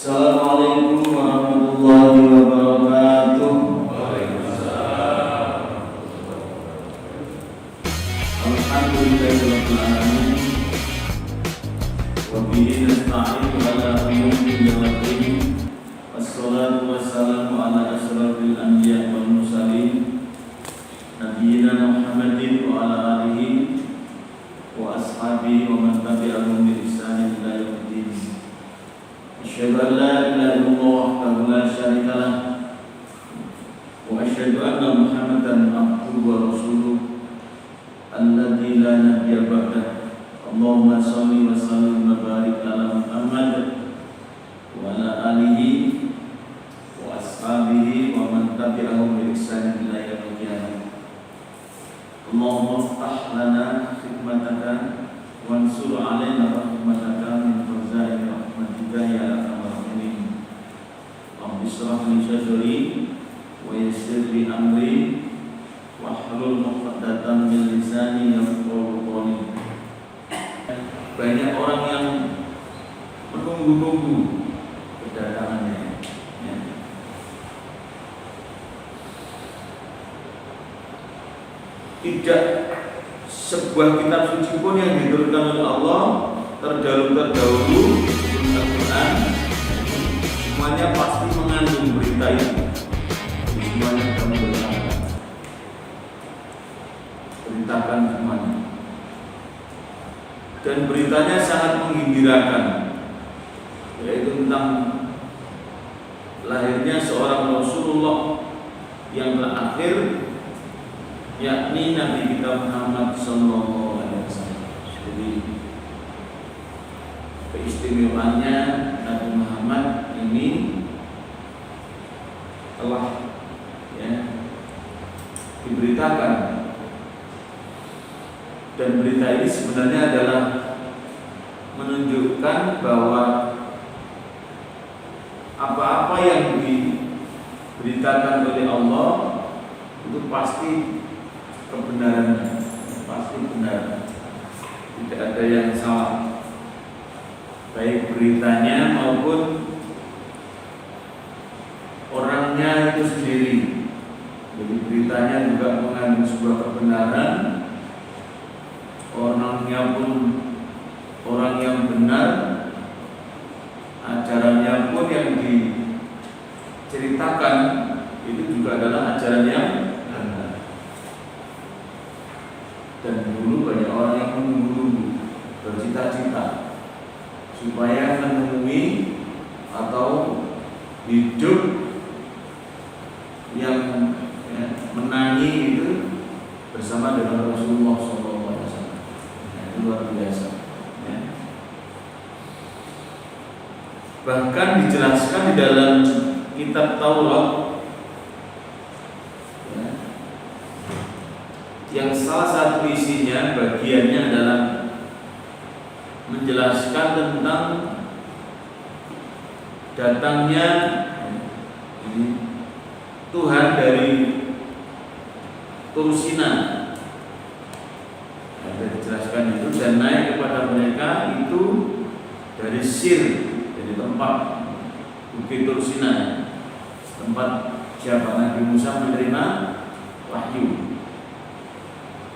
Assalamualaikum warahmatullahi wabarakatuh. Alhamdulillahirabbil alamin. Wa bihi nasta'inu ala umuri din. Wassalatu wassalamu ala asyrafil anbiya'i wal mursalin nabiyina Muhammadin wa ala alihi wa ashabihi wa man tabi'ahum bi ihsanin ila yaumiddin. Asyhadu an la ilaha illallah wahdahu la syarika lah wa asyhadu anna Muhammadan abduhu wa rasuluh alladzi la nabiyya ba'dah. Allahumma shalli wa sallim wa barik ala Muhammad wa ala alihi wa ashabihi wa man tabi'ahum bi ihsanin ila yaumil qiyamah. Allahumma iftah lana hikmataka wansur 'alaina rahmataka min fadza'i rahmatika ya arhamar rahimin. Rabbi shrah li sadri wa yassir li amri wahlul 'uqdatam min lisani yafqahu qawli. Banyak orang yang menunggu-nunggu kedatangannya, ya. Tidak sebuah kitab suci pun yang diturunkan oleh Allah terdahulu sebelum Al-Quran semuanya pasti mengandung berita itu. Semuanya kamu beritakan semuanya. Dan beritanya sangat menggembirakan, yaitu tentang lahirnya seorang Rasulullah yang terakhir, yakni Nabi kita Muhammad SAW. Jadi keistimewaannya Nabi Muhammad ini telah diberitakan. Dan berita ini sebenarnya adalah menunjukkan bahwa apa-apa yang diberitakan oleh Allah itu pasti kebenarannya, pasti benar, tidak ada yang salah, baik beritanya maupun orangnya itu sendiri. Jadi beritanya juga mengandung sebuah kebenaran, orangnya pun orang yang benar, ajarannya pun yang diceritakan itu juga adalah ajaran yang benar. Dan dulu banyak orang yang menunggu, bercita-cita supaya menemui atau hidup yang menangi itu bersama dengan Rasulullah SAW. Luar biasa, ya. Bahkan dijelaskan di dalam kitab Taurat, ya, yang salah satu isinya bagiannya adalah menjelaskan tentang datangnya Tuhan dari Tursina. Dijelaskan itu dan naik kepada mereka itu dari Sir, dari tempat Bukit Tursina, tempat siapa Nabi Musa menerima wahyu.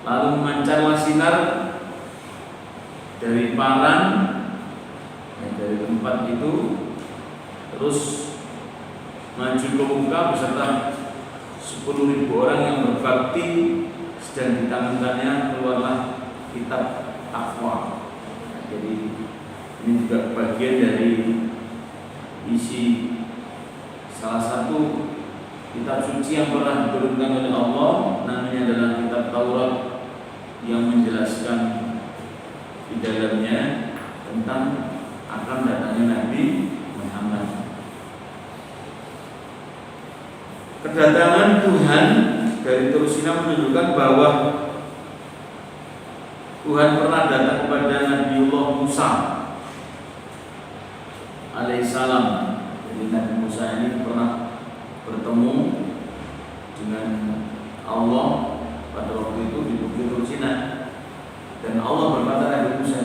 Lalu memancarlah sinar dari Paran, dari tempat itu, terus maju ke muka beserta 10.000 orang yang berbakti, dan di tangan-tangannya keluarlah kitab takwa. Jadi ini juga bagian dari isi salah satu kitab suci yang pernah diturunkan oleh Allah, namanya adalah kitab Taurat, yang menjelaskan di dalamnya tentang akan datangnya Nabi Muhammad. Kedatangan Tuhan dari Tursina menunjukkan bahwa Tuhan pernah datang kepada Nabiullah Musa alaihissalam. Jadi Nabi Musa ini pernah bertemu dengan Allah pada waktu itu di Bukit Tursina, dan Allah berkata Nabi Musa,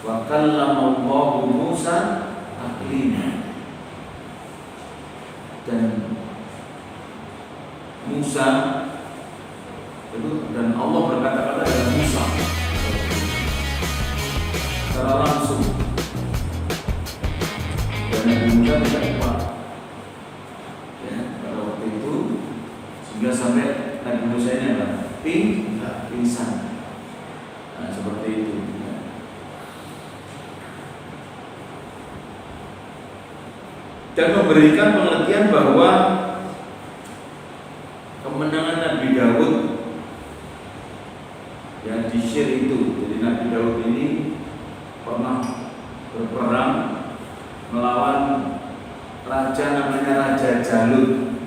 wa kallamallahu Musa taklima. Musa itu, dan Allah berkata-kata dengan Musa secara langsung, dan Nabi Musa tidak kuat ya, pada waktu itu, sehingga sampai Nabi Musa ini adalah pingsan. Nah, seperti itu ya. Dan memberikan pengertian bahwa kemenangan Nabi Daud yang di Syir itu, jadi Nabi Daud ini pernah berperang melawan raja namanya Raja Jalut.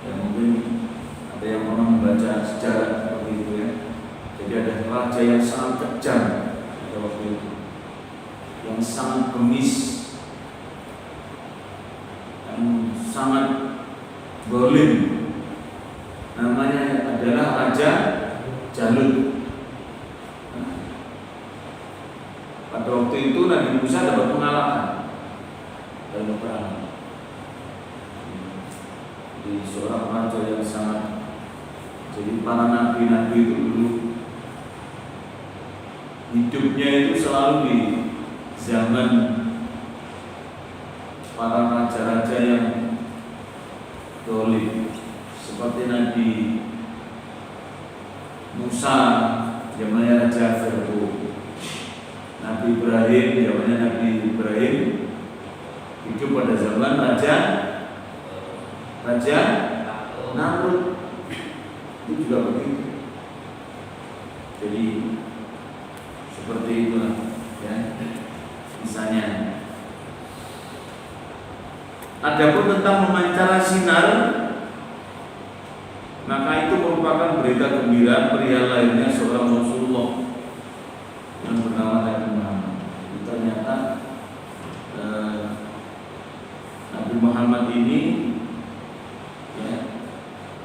Ya, mungkin ada yang pernah membaca sejarah seperti itu ya. Jadi ada raja yang sangat kejam pada waktu itu, yang sangat bengis, yang sangat zalim. Namanya adalah Raja Jalut. Pada waktu itu Nabi Musa dapat pengalaman dalam peperangan. Di seorang raja yang sangat, jadi para nabi-nabi itu dulu hidupnya itu selalu di zaman para raja-raja yang zalim, seperti Nabi Musa zamannya Raja Fir'aun, Nabi Ibrahim zamannya Nabi Ibrahim hidup pada zaman Raja Namrud, itu juga begitu. Jadi seperti itulah ya misalnya. Adapun tentang memancar sinar, maka itu merupakan berita gembira perihal lahirnya seorang Rasulullah yang bernama Nabi Muhammad. Ternyata Nabi Muhammad ini ya,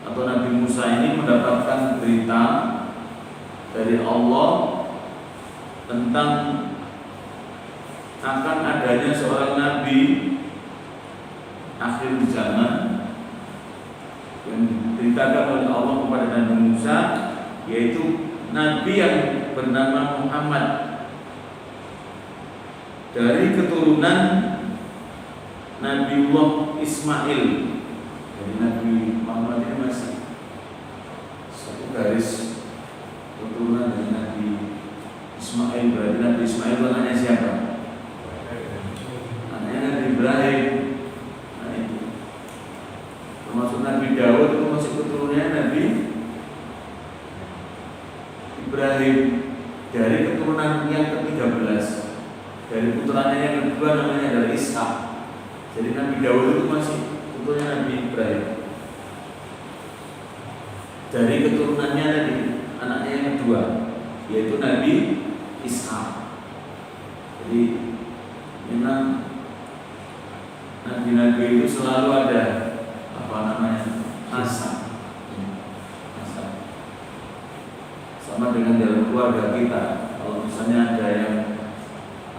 atau Nabi Musa ini mendapatkan berita dari Allah tentang akan adanya seorang Nabi akhir zaman yang diberitakan oleh Allah kepada Nabi Musa, yaitu Nabi yang bernama Muhammad dari keturunan Nabiullah Ismail. Jadi Nabi Muhammad ini masih satu garis keturunan dari Nabi Ismail. Berarti Nabi Ismail itu anaknya siapa? Anaknya Nabi Ibrahim. Nah itu termasuk Nabi Daud itu masih keturunannya Nabi Ibrahim dari keturunan yang ke-13. Dari putranya yang kedua namanya adalah Ishak. Jadi Nabi Daud itu masih keturunannya Nabi Ibrahim. Dari keturunannya tadi anaknya yang kedua yaitu Nabi Ishak. Jadi memang Nabi-Nabi itu selalu ada apa namanya nasab. Sama dengan dalam keluarga kita. Kalau misalnya ada yang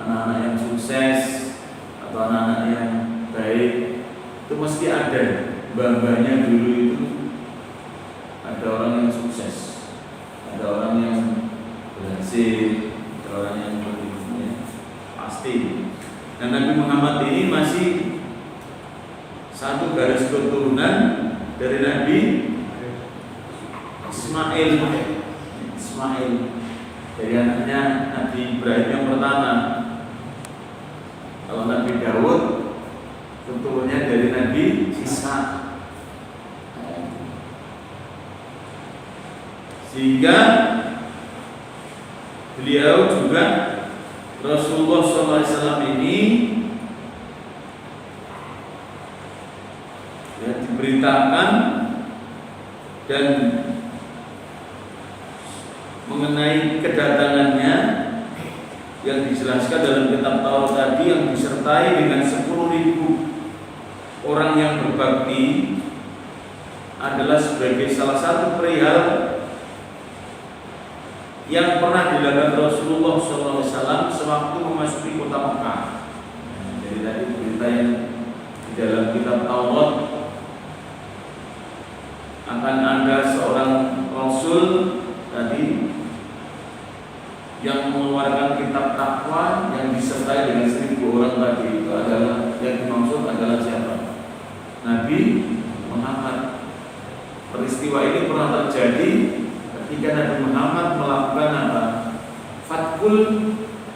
anak-anak yang sukses atau anak-anak yang baik, itu mesti ada mbah-mbahnya dulu itu. Ada orang yang sukses, ada orang yang berhasil, ada orang yang berikutnya pasti. Dan Nabi Muhammad ini masih satu garis keturunan dari Nabi Ismail. Dari anaknya Nabi Ibrahim yang pertama. Kalau Nabi Daud keturunannya dari Nabi Ishak. Sehingga beliau juga Rasulullah SAW ini ya, diberitakan dan mengenai kedatangannya yang dijelaskan dalam kitab Taurat tadi, yang disertai dengan 10.000 orang yang berbakti, adalah sebagai salah satu perihal yang pernah dilakukan Rasulullah SAW sewaktu memasuki kota Mekah. Jadi tadi berita yang di dalam kitab Taurat akan ada seorang Rasul tadi yang mengeluarkan kitab takwa yang disertai dengan 1000 orang tadi. Itu adalah yang dimaksud adalah siapa? Nabi Muhammad. Peristiwa ini pernah terjadi ketika Nabi Muhammad melakukan apa? Fathul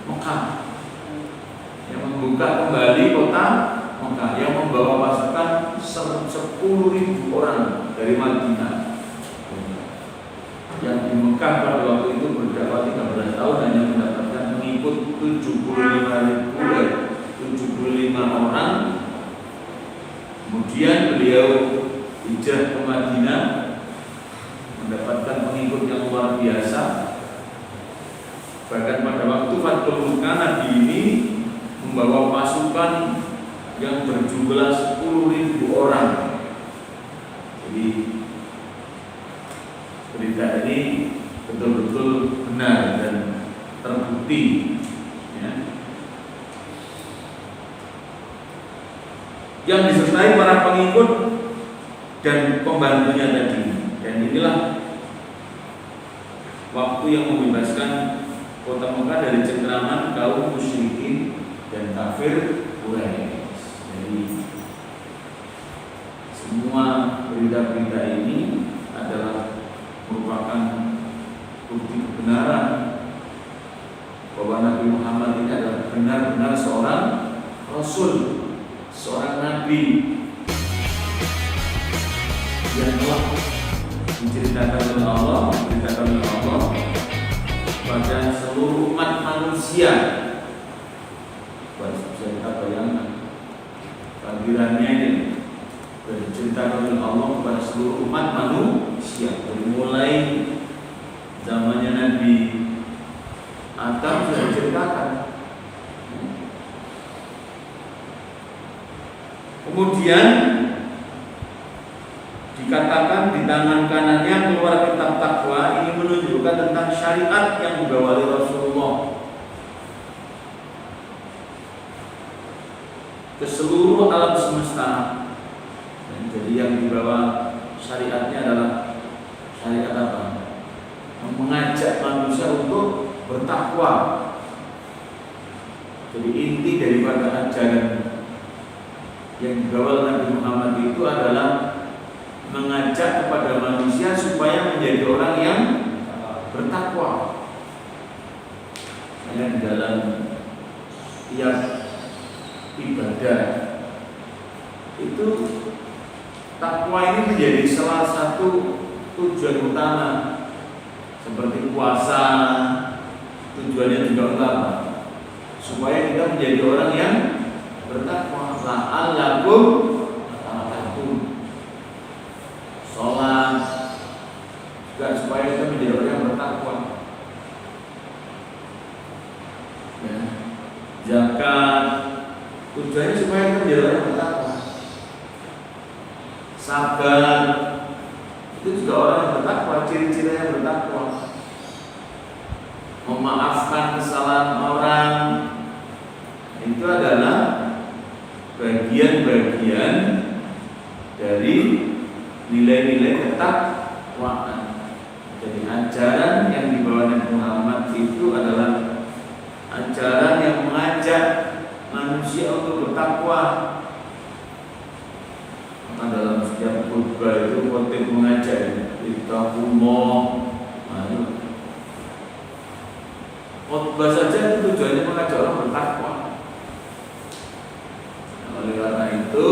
Mekah, yang membuka kembali kota Mekah, yang membawa pasukan 10.000 orang dari Madinah. Yang di Mekah pada waktu itu berdakwah 13 tahun hanya mendapatkan pengikut 75 orang. Kemudian beliau hijrah ke Madinah, mendapatkan pengikut yang luar biasa. Bahkan pada waktu Fathul Mekah, Nabi ini membawa pasukan yang berjumlah 10.000 orang. Jadi berita ini betul-betul benar dan terbukti, ya. Yang disertai para pengikut dan pembantunya tadi. Dan inilah waktu yang membebaskan kota Mekah dari cengkraman kaum musyrikin dan kafir Quraisy. Jadi semua berita-berita ini adalah merupakan bukti kebenaran bahwa Nabi Muhammad ini adalah benar-benar seorang Rasul, seorang Nabi yang telah diceritakan oleh Allah pada seluruh umat manusia. Bisa kita bayangkan kehadirannya ini diceritakan oleh Allah kepada seluruh umat manusia, dari mulai zamannya Nabi Adam sudah diceritakan. Kemudian dikatakan di tangan kanannya keluar kitab takwa. Ini menunjukkan tentang syariat yang dibawa oleh Rasulullah ke seluruh alam semesta. Jadi yang dibawa syariatnya adalah syariat apa? Mengajak manusia untuk bertakwa. Jadi inti daripada ajaran yang dibawa Nabi Muhammad itu adalah mengajak kepada manusia supaya menjadi orang yang bertakwa. Yang dalam tiap ibadah itu takwa ini menjadi salah satu tujuan utama. Seperti puasa, tujuannya juga utama supaya kita menjadi orang yang bertakwa. La'allakum tattaqun. Sholat juga supaya kita menjadi orang yang bertakwa. Ya. Zakat tujuannya supaya kita menjadi orang yang bertakwa. Sabar itu juga orang yang bertakwa, ciri-ciri yang bertakwa. Memaafkan kesalahan orang itu adalah bagian-bagian dari nilai-nilai ketakwaan. Jadi ajaran yang dibawa Nabi Muhammad itu adalah ajaran yang mengajak manusia untuk bertakwa. Maka dalam setiap khutbah itu khotib mengajak ittaqullah. Khutbah saja itu tujuannya mengajak orang bertakwa. Oleh karena itu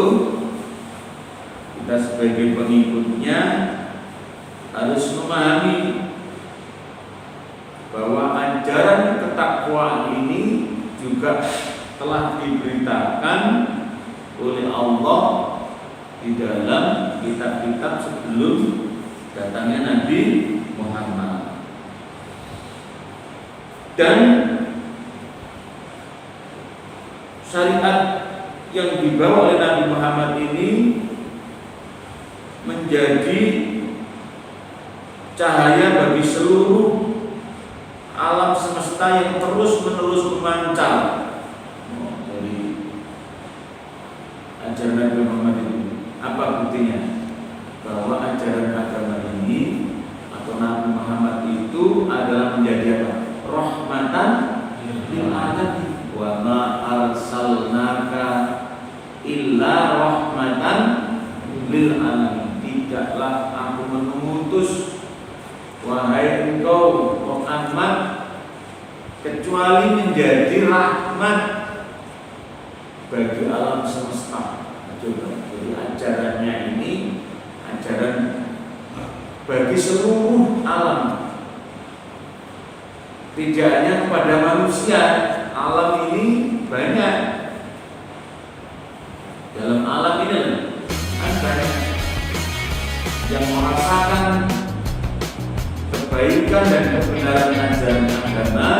kita sebagai pengikutnya harus memahami bahwa ajaran ketakwaan ini juga telah diberitakan oleh Allah di dalam kitab-kitab sebelum datangnya Nabi Muhammad. Dan syariat yang dibawa oleh Nabi Muhammad ini menjadi cahaya bagi seluruh alam semesta yang terus-menerus memancar. Jadi ajaran Nabi Muhammad ini apa buktinya? Bahwa ajaran agama kecuali menjadi rahmat bagi alam semesta. Coba, jadi ajarannya ini ajaran bagi seluruh alam, tidak hanya kepada manusia. Alam ini banyak, dalam alam ini ada yang merasakan kebaikan dan kebenaran ajaran agama.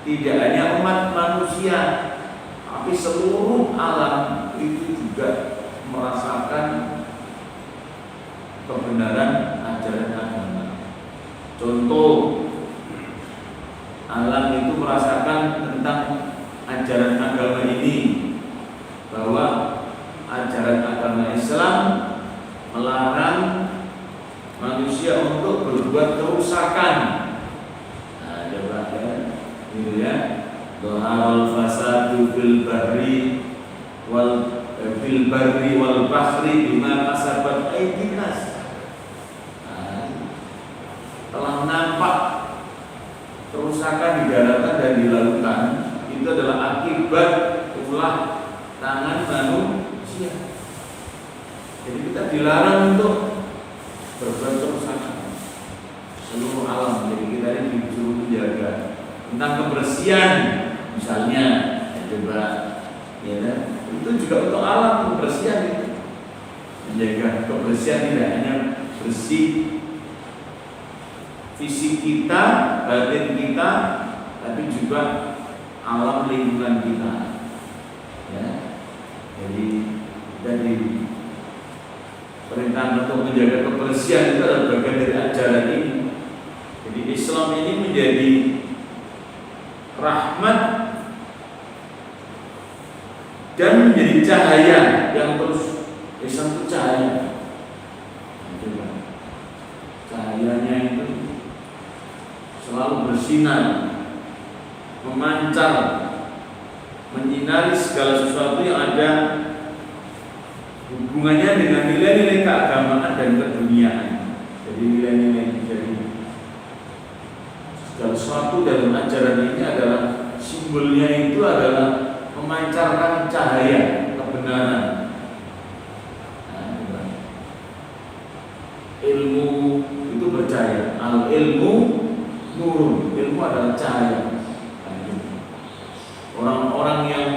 Tidak hanya umat manusia, tapi seluruh alam itu juga merasakan kebenaran ajaran agama. Contoh, alam itu merasakan tentang ajaran agama ini, bahwa ajaran agama Islam melarang manusia untuk berbuat kerusakan. Nah, coba gitu ya. Dhaharal fasadu fil barri wal bahri bima kasabat aydin nas. Telah nampak kerusakan di daratan dan di lautan, itu adalah akibat ulah tangan manusia. Jadi kita dilarang untuk berbuat kerusakan seluruh alam. Jadi kita ini disuruh menjaga tentang kebersihan, misalnya coba ya, itu juga untuk alam. Kebersihan itu menjaga kebersihan, tidak hanya bersih fisik kita, batin kita, tapi juga alam lingkungan kita ya. Jadi dari perintah untuk menjaga kebersihan itu adalah bagian dari ajaran ini. Jadi Islam ini menjadi rahmat dan menjadi cahaya yang terus. Islam itu cahaya. Cahayanya itu selalu bersinar, memancar, menyinari segala sesuatu yang ada hubungannya dengan nilai-nilai keagamaan dan keduniaan. Jadi nilai-nilai jadi segala sesuatu dalam ajaran ini adalah simbolnya itu adalah memancarkan cahaya kebenaran. Ilmu itu bercahaya. Al ilmu nurun. Ilmu adalah cahaya. Orang-orang yang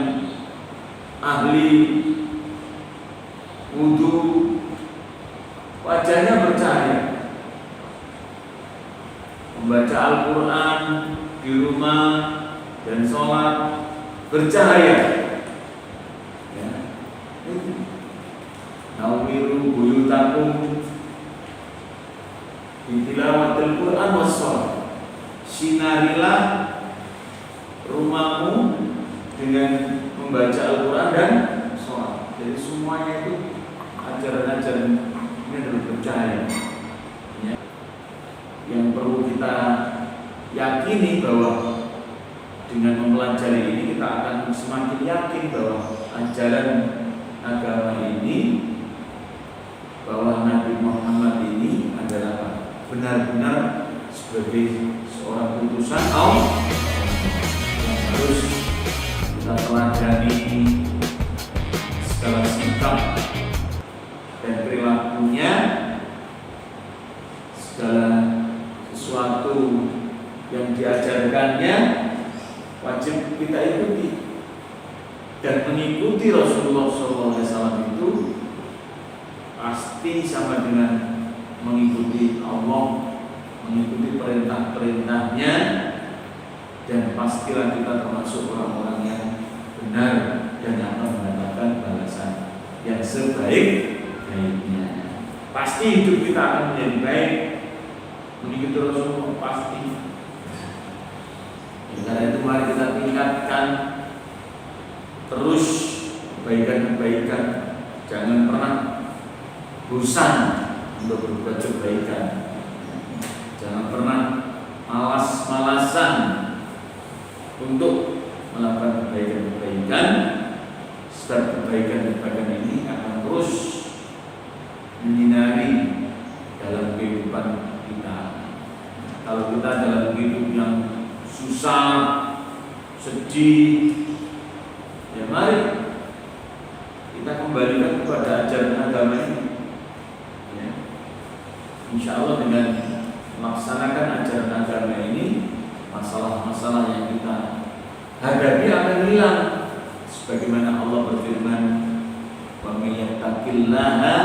ahli wudu wajahnya bercahaya. Membaca Al-Quran di rumah dan sholat bercahaya. Ya. Nawiru buyutakum bitilawatil Quran wassalat. Sinarilah rumahmu dengan membaca Al-Quran dan sholat. Jadi semuanya itu ajaran-ajaran ini adalah bercahaya ya. Yang perlu kita yakini bahwa dengan mempelajari ini kita akan semakin yakin bahwa ajaran agama ini, bahwa Nabi Muhammad ini adalah benar-benar sebagai seorang utusan Allah yang harus kita pelajari segala sikap dan perilakunya, segala sesuatu yang diajarkannya wajib kita ikuti. Dan mengikuti Rasulullah SAW itu pasti sama dengan mengikuti Allah, mengikuti perintah-perintahnya, dan pastilah kita termasuk orang-orang yang benar dan akan mendapatkan balasan yang sebaik-baiknya. Pasti hidup kita akan menjadi baik mengikuti Rasulullah, pasti. Karena itu mari kita tingkatkan terus kebaikan-kebaikan. Jangan pernah bosan untuk berbuat kebaikan. Jangan pernah malas-malasan untuk melakukan kebaikan-kebaikan. Sebab kebaikan-kebaikan ini akan terus menyinari dalam kehidupan kita. Kalau kita dalam hidup yang susah, sedih, ya mari kita kembalikan kepada ajaran agama ini. Ya. Insya Allah dengan melaksanakan ajaran agama ini, masalah-masalah yang kita hadapi akan hilang. Sebagaimana Allah berfirman, "Wa may yattaqillaha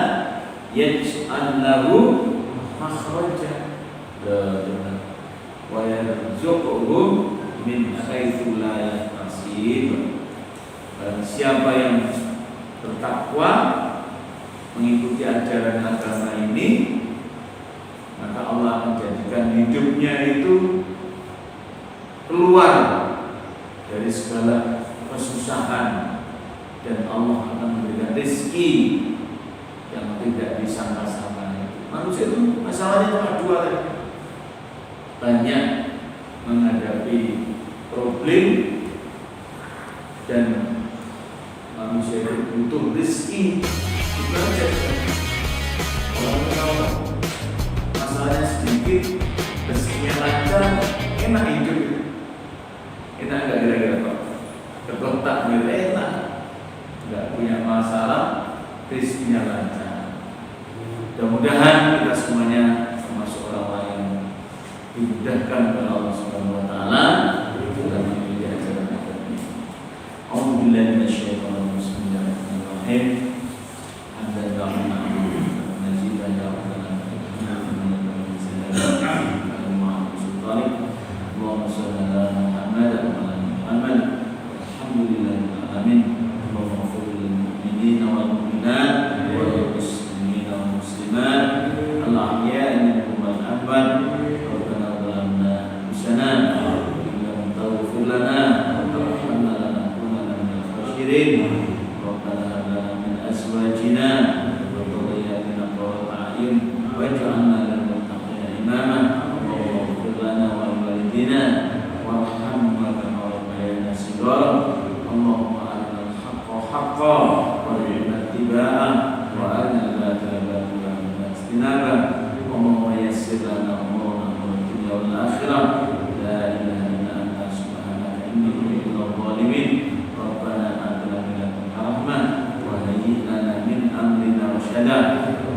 yaj'al lahu makhraja wa yarzuqhu min haitsu la yahtasib." Dan siapa yang bertakwa mengikuti ajaran agama ini, maka Allah akan jadikan hidupnya itu keluar dari segala kesusahan, dan Allah akan memberikan rezeki yang tidak disangka-sangka. Manusia itu masalahnya cuma dua tadi. Banyak menghadapi problem, dan manusia itu butuh rezeki. Itu aja. Kalau masalahnya sedikit, rezekinya lancar, enak hidup. Enak nggak kira-kira Pak? Kekotak enak, nggak punya masalah, rezekinya lancar. Mudah-mudahan kita semuanya termasuk orang yang dimudahkan oleh Allah Subhanahu Wa Taala dalam memilih ajaran agama ini. Alhamdulillah minasyaitonir rajim. Bismillahirrahmanirrahim.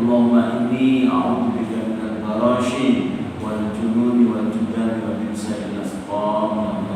Allahumma inni a'udzubika minal barashi wal jununi wal judani wa min sa'il asqam.